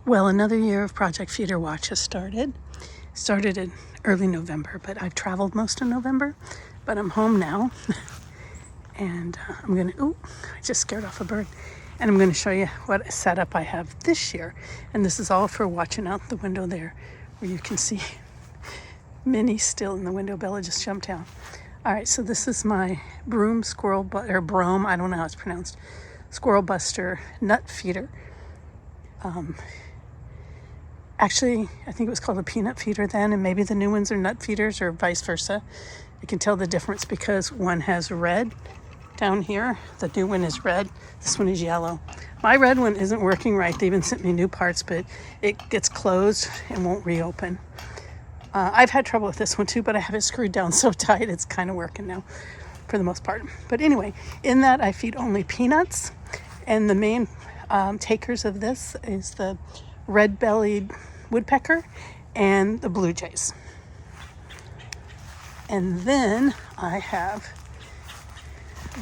Well, another year of Project Feeder Watch has started. Started in early November, but I've traveled most of November. But I'm home now, and I'm gonna, I just scared off a bird. And I'm gonna show you what setup I have this year. And this is all for watching out the window there, where you can see Minnie still in the window. Bella just jumped out. All right, so this is my Brome, I don't know how it's pronounced, Squirrel Buster nut feeder. Actually, I think it was called a peanut feeder then, and maybe the new ones are nut feeders or vice versa. I can tell the difference because one has red down here. The new one is red. This one is yellow. My red one isn't working right. They even sent me new parts, but it gets closed and won't reopen. I've had trouble with this one too, but I have it screwed down so tight it's kind of working now for the most part. But anyway, in that I feed only peanuts, and the main takers of this is the red-bellied woodpecker and the blue jays. And then I have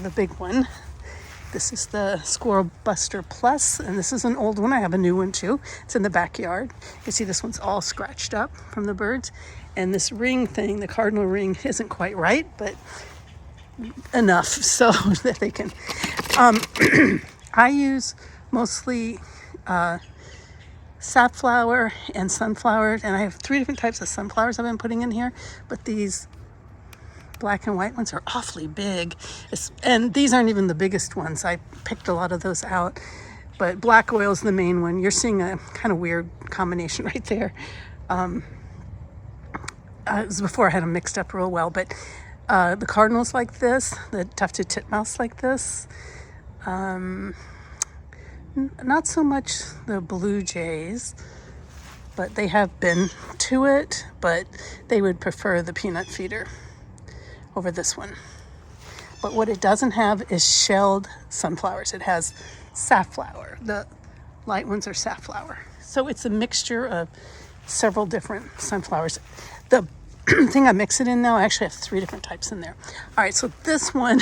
the big one. This is the Squirrel Buster Plus, and this is an old one. I have a new one too. It's in the backyard. You can see this one's all scratched up from the birds. And this ring thing, the cardinal ring, isn't quite right, but enough so that they can. I use mostly safflower and sunflower, and I have 3 different types of sunflowers I've been putting in here, but these black and white ones are awfully big, and these aren't even the biggest ones. I picked a lot of those out, but black oil is the main one. You're seeing a kind of weird combination right there. It was before I had them mixed up real well, but the cardinals like this, the tufted titmouse like this, not so much the blue jays, but they have been to it, but they would prefer the peanut feeder over this one. But what it doesn't have is shelled sunflowers. It has safflower. The light ones are safflower. So it's a mixture of several different sunflowers. The thing I mix it in now, I actually have 3 different types in there. All right, so this one,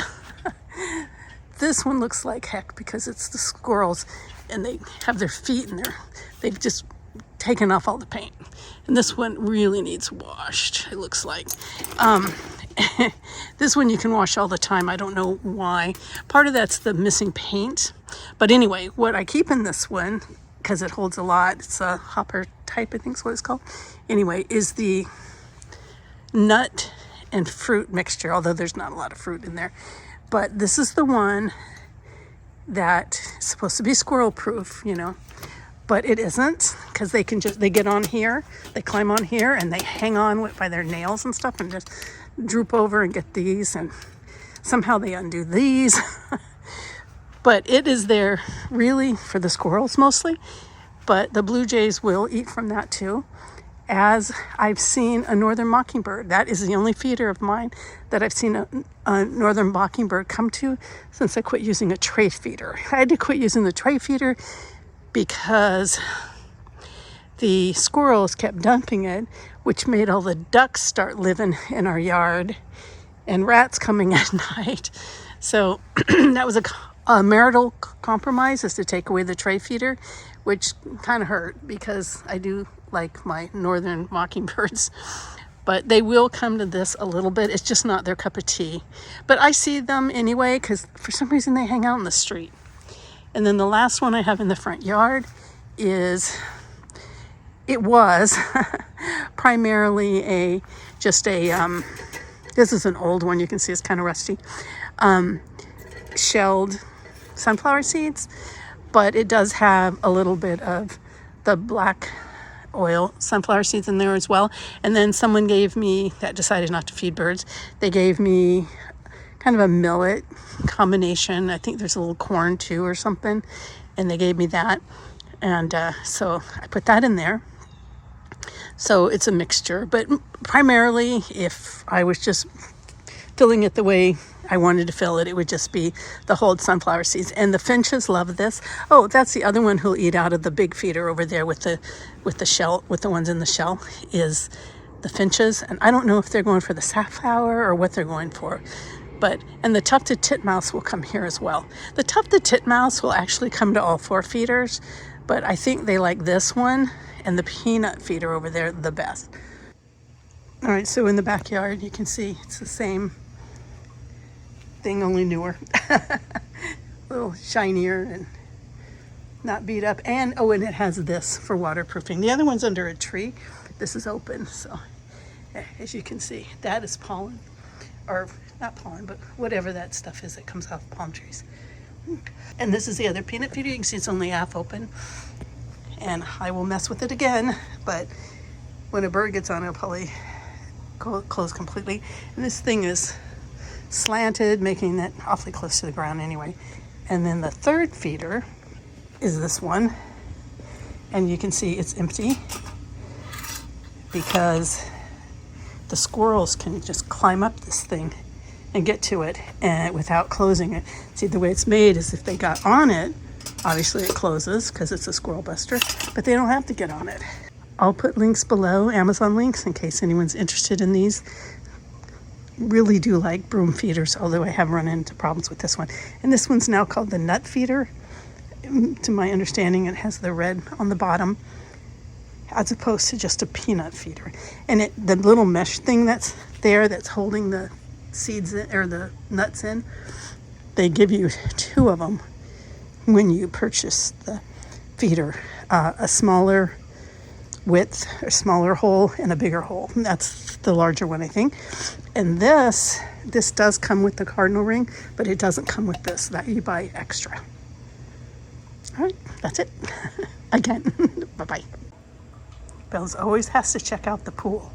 this one looks like heck because it's the squirrels, and they have their feet in there. They've just taken off all the paint. And this one really needs washed, it looks like. This one you can wash all the time. I don't know why. Part of that's the missing paint. But anyway, what I keep in this one, because it holds a lot, it's a hopper type, I think is what it's called. Anyway, is the nut and fruit mixture, although there's not a lot of fruit in there. But this is the one that is supposed to be squirrel proof, you know, but it isn't, because they get on here, they climb on here, and they hang on by their nails and stuff and just droop over and get these, and somehow they undo these. But it is there really for the squirrels mostly, but the blue jays will eat from that too. As I've seen a northern mockingbird. That is the only feeder of mine that I've seen a northern mockingbird come to since I quit using a tray feeder. I had to quit using the tray feeder because the squirrels kept dumping it, which made all the ducks start living in our yard and rats coming at night. So that was a marital compromise, is to take away the tray feeder, which kind of hurt because I do like my northern mockingbirds, but they will come to this a little bit. It's just not their cup of tea, but I see them anyway because for some reason they hang out in the street. And then the last one I have in the front yard was primarily this is an old one, you can see it's kind of rusty, shelled sunflower seeds, but it does have a little bit of the black oil sunflower seeds in there as well. And then someone gave me, that decided not to feed birds, they gave me kind of a millet combination. I think there's a little corn too or something, and they gave me that, and so I put that in there. So it's a mixture, but primarily if I was just filling it the way I wanted to fill it, it would just be the whole sunflower seeds. And the finches love this. Oh, that's the other one who'll eat out of the big feeder over there with the shell, with the ones in the shell, is the finches. And I don't know if they're going for the safflower or what they're going for. And the tufted titmouse will come here as well. The tufted titmouse will actually come to all 4 feeders, but I think they like this one and the peanut feeder over there the best. All right, so in the backyard, you can see it's the same thing, only newer. A little shinier and not beat up. And, oh, and it has this for waterproofing. The other one's under a tree. This is open, so as you can see, that is pollen. Or not pollen, but whatever that stuff is that comes off palm trees. And this is the other peanut feeder. You can see it's only half open. And I will mess with it again, but when a bird gets on, it'll probably close completely. And this thing is slanted, making it awfully close to the ground anyway. And then the third feeder is this one. And you can see it's empty because the squirrels can just climb up this thing and get to it and without closing it. See, the way it's made is if they got on it, obviously it closes because it's a squirrel buster, but they don't have to get on it. I'll put links below, Amazon links, in case anyone's interested in these. Really do like broom feeders, although I have run into problems with this one. And this one's now called the nut feeder. To my understanding, it has the red on the bottom as opposed to just a peanut feeder. And the little mesh thing that's there that's holding the seeds in, or the nuts in, they give you 2 of them when you purchase the feeder. A smaller width, a smaller hole, and a bigger hole. And that's the larger one, I think. And this does come with the cardinal ring, but it doesn't come with this. That you buy extra. All right, that's it. Again, bye-bye. Bells always has to check out the pool.